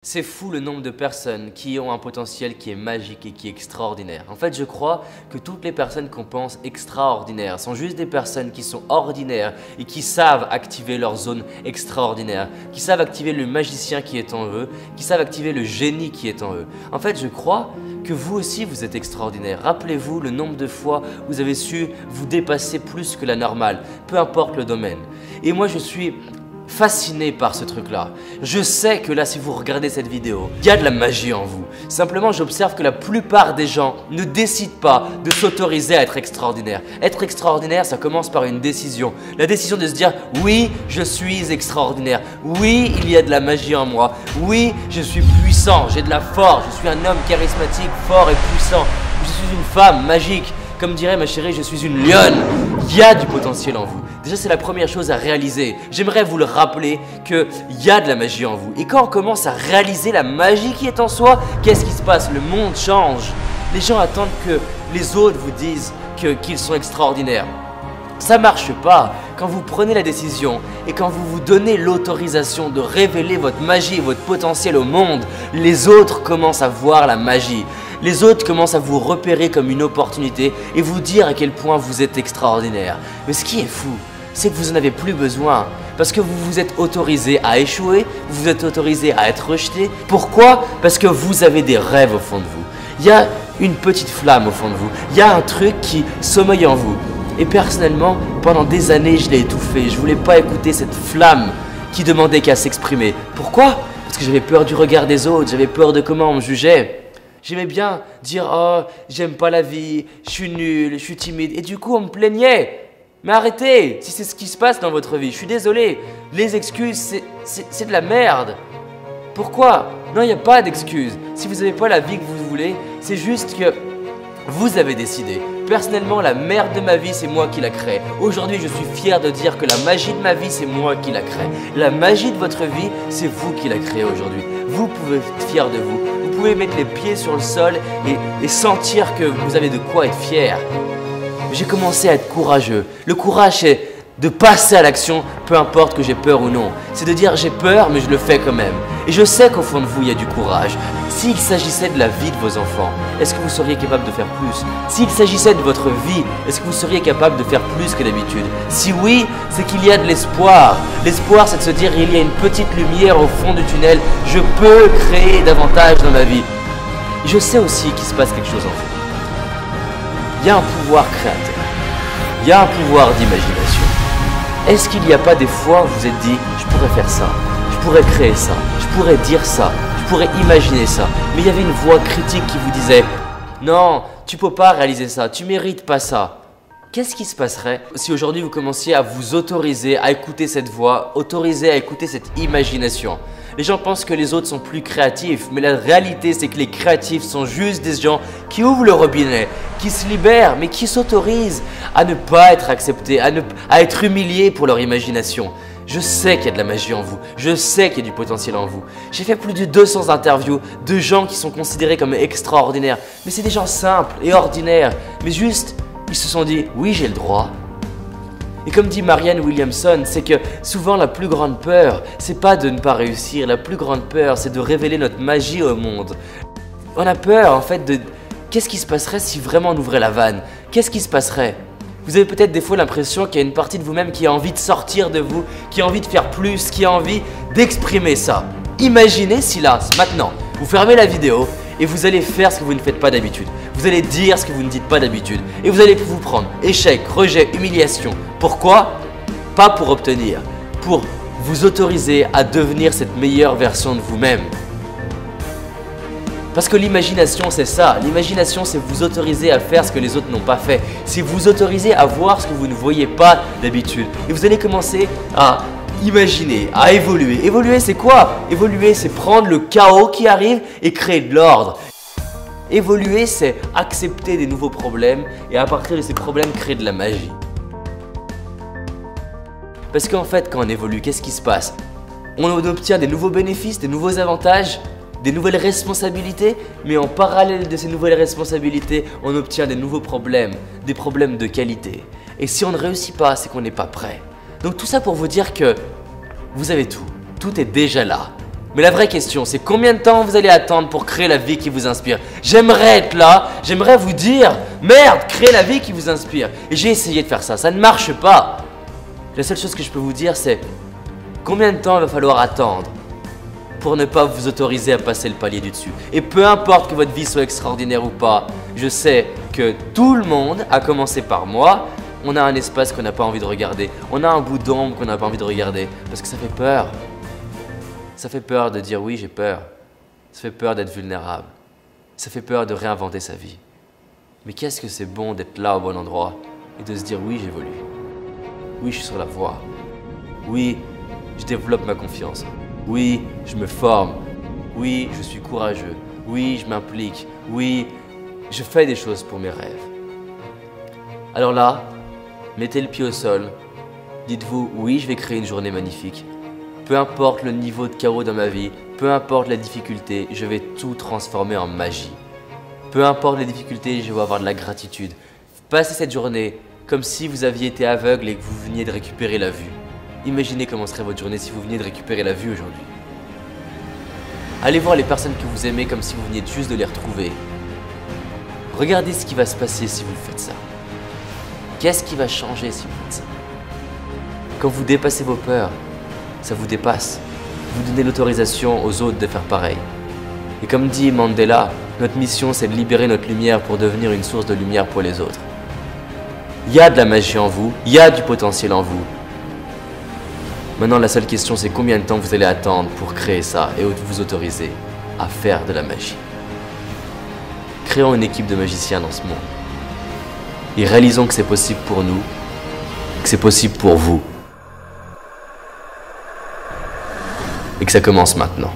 C'est fou le nombre de personnes qui ont un potentiel qui est magique et qui est extraordinaire. En fait, je crois que toutes les personnes qu'on pense extraordinaires sont juste des personnes qui sont ordinaires et qui savent activer leur zone extraordinaire, qui savent activer le magicien qui est en eux, qui savent activer le génie qui est en eux. En fait, je crois que vous aussi, vous êtes extraordinaire. Rappelez-vous le nombre de fois où vous avez su vous dépasser plus que la normale, peu importe le domaine. Et moi, je suis fasciné par ce truc-là. Je sais que là, si vous regardez cette vidéo, il y a de la magie en vous. Simplement, j'observe que la plupart des gens ne décident pas de s'autoriser à être extraordinaire. Être extraordinaire, ça commence par une décision. La décision de se dire « Oui, je suis extraordinaire. Oui, il y a de la magie en moi. Oui, je suis puissant. J'ai de la force. Je suis un homme charismatique, fort et puissant. Je suis une femme magique. Comme dirait ma chérie, je suis une lionne. Il y a du potentiel en vous. Déjà, c'est la première chose à réaliser. J'aimerais vous le rappeler qu'il y a de la magie en vous. Et quand on commence à réaliser la magie qui est en soi, qu'est-ce qui se passe? Le monde change. Les gens attendent que les autres vous disent qu'ils sont extraordinaires. Ça marche pas. Quand vous prenez la décision et quand vous vous donnez l'autorisation de révéler votre magie et votre potentiel au monde, les autres commencent à voir la magie. Les autres commencent à vous repérer comme une opportunité et vous dire à quel point vous êtes extraordinaire. Mais ce qui est fou, c'est que vous n'en avez plus besoin parce que vous vous êtes autorisé à échouer, vous vous êtes autorisé à être rejeté. Pourquoi? Parce que vous avez des rêves au fond de vous. Il y a une petite flamme au fond de vous. Il y a un truc qui sommeille en vous. Et personnellement, pendant des années, je l'ai étouffé. Je voulais pas écouter cette flamme qui demandait qu'à s'exprimer. Pourquoi? Parce que j'avais peur du regard des autres, j'avais peur de comment on me jugeait. J'aimais bien dire « Oh, j'aime pas la vie, je suis nul, je suis timide » et du coup on me plaignait. Mais arrêtez, si c'est ce qui se passe dans votre vie, je suis désolé, les excuses c'est de la merde. Pourquoi? Non, il n'y a pas d'excuses. Si vous n'avez pas la vie que vous voulez, c'est juste que vous avez décidé. Personnellement, la merde de ma vie, c'est moi qui la crée. Aujourd'hui, je suis fier de dire que la magie de ma vie, c'est moi qui la crée. La magie de votre vie, c'est vous qui la créez aujourd'hui. Vous pouvez être fier de vous. Vous pouvez mettre les pieds sur le sol et sentir que vous avez de quoi être fier. J'ai commencé à être courageux. Le courage, c'est de passer à l'action, peu importe que j'ai peur ou non. C'est de dire j'ai peur, mais je le fais quand même. Et je sais qu'au fond de vous, il y a du courage. S'il s'agissait de la vie de vos enfants, est-ce que vous seriez capable de faire plus? S'il s'agissait de votre vie, est-ce que vous seriez capable de faire plus que d'habitude? Si oui, c'est qu'il y a de l'espoir. L'espoir, c'est de se dire il y a une petite lumière au fond du tunnel. Je peux créer davantage dans ma vie. Je sais aussi qu'il se passe quelque chose en vous. Il y a un pouvoir créateur. Il y a un pouvoir d'imagination. Est-ce qu'il n'y a pas des fois où vous vous êtes dit « je pourrais faire ça, je pourrais créer ça, je pourrais dire ça, je pourrais imaginer ça » mais il y avait une voix critique qui vous disait « non, tu peux pas réaliser ça, tu mérites pas ça ». Qu'est-ce qui se passerait si aujourd'hui vous commenciez à vous autoriser à écouter cette voix, autoriser à écouter cette imagination? Les gens pensent que les autres sont plus créatifs, mais la réalité c'est que les créatifs sont juste des gens qui ouvrent le robinet, qui se libèrent, mais qui s'autorisent à ne pas être acceptés, à être humiliés pour leur imagination. Je sais qu'il y a de la magie en vous, je sais qu'il y a du potentiel en vous. J'ai fait plus de 200 interviews de gens qui sont considérés comme extraordinaires, mais c'est des gens simples et ordinaires, mais juste, ils se sont dit « oui, j'ai le droit ». Et comme dit Marianne Williamson, c'est que souvent la plus grande peur, c'est pas de ne pas réussir, la plus grande peur, c'est de révéler notre magie au monde. On a peur en fait de qu'est-ce qui se passerait si vraiment on ouvrait la vanne? Qu'est-ce qui se passerait? Vous avez peut-être des fois l'impression qu'il y a une partie de vous-même qui a envie de sortir de vous, qui a envie de faire plus, qui a envie d'exprimer ça. Imaginez si là, maintenant, vous fermez la vidéo et vous allez faire ce que vous ne faites pas d'habitude. Vous allez dire ce que vous ne dites pas d'habitude. Et vous allez vous prendre échec, rejet, humiliation. Pourquoi? Pas pour obtenir, pour vous autoriser à devenir cette meilleure version de vous-même. Parce que l'imagination, c'est ça. L'imagination, c'est vous autoriser à faire ce que les autres n'ont pas fait. C'est vous autoriser à voir ce que vous ne voyez pas d'habitude. Et vous allez commencer à imaginer, à évoluer. Évoluer, c'est quoi? Évoluer, c'est prendre le chaos qui arrive et créer de l'ordre. Évoluer, c'est accepter des nouveaux problèmes et à partir de ces problèmes, créer de la magie. Parce qu'en fait, quand on évolue, qu'est-ce qui se passe? On obtient des nouveaux bénéfices, des nouveaux avantages, des nouvelles responsabilités, mais en parallèle de ces nouvelles responsabilités, on obtient des nouveaux problèmes, des problèmes de qualité. Et si on ne réussit pas, c'est qu'on n'est pas prêt. Donc tout ça pour vous dire que vous avez tout. Tout est déjà là. Mais la vraie question, c'est combien de temps vous allez attendre pour créer la vie qui vous inspire? J'aimerais être là, j'aimerais vous dire, merde, créez la vie qui vous inspire. Et j'ai essayé de faire ça, ça ne marche pas. La seule chose que je peux vous dire, c'est combien de temps il va falloir attendre pour ne pas vous autoriser à passer le palier du dessus. Et peu importe que votre vie soit extraordinaire ou pas, je sais que tout le monde, à commencer par moi, on a un espace qu'on n'a pas envie de regarder. On a un bout d'ombre qu'on n'a pas envie de regarder parce que ça fait peur. Ça fait peur de dire oui, j'ai peur. Ça fait peur d'être vulnérable. Ça fait peur de réinventer sa vie. Mais qu'est-ce que c'est bon d'être là au bon endroit et de se dire oui, j'évolue. Oui, je suis sur la voie. Oui, je développe ma confiance. Oui, je me forme. Oui, je suis courageux. Oui, je m'implique. Oui, je fais des choses pour mes rêves. Alors là, mettez le pied au sol. Dites-vous, oui, je vais créer une journée magnifique. Peu importe le niveau de chaos dans ma vie, peu importe la difficulté, je vais tout transformer en magie. Peu importe les difficultés, je vais avoir de la gratitude. Passez cette journée comme si vous aviez été aveugle et que vous veniez de récupérer la vue. Imaginez comment serait votre journée si vous veniez de récupérer la vue aujourd'hui. Allez voir les personnes que vous aimez comme si vous veniez juste de les retrouver. Regardez ce qui va se passer si vous faites ça. Qu'est-ce qui va changer si vous faites ça? Quand vous dépassez vos peurs, ça vous dépasse. Vous donnez l'autorisation aux autres de faire pareil. Et comme dit Mandela, notre mission c'est de libérer notre lumière pour devenir une source de lumière pour les autres. Il y a de la magie en vous, il y a du potentiel en vous. Maintenant la seule question c'est combien de temps vous allez attendre pour créer ça et vous autoriser à faire de la magie. Créons une équipe de magiciens dans ce monde. Et réalisons que c'est possible pour nous, que c'est possible pour vous. Et que ça commence maintenant.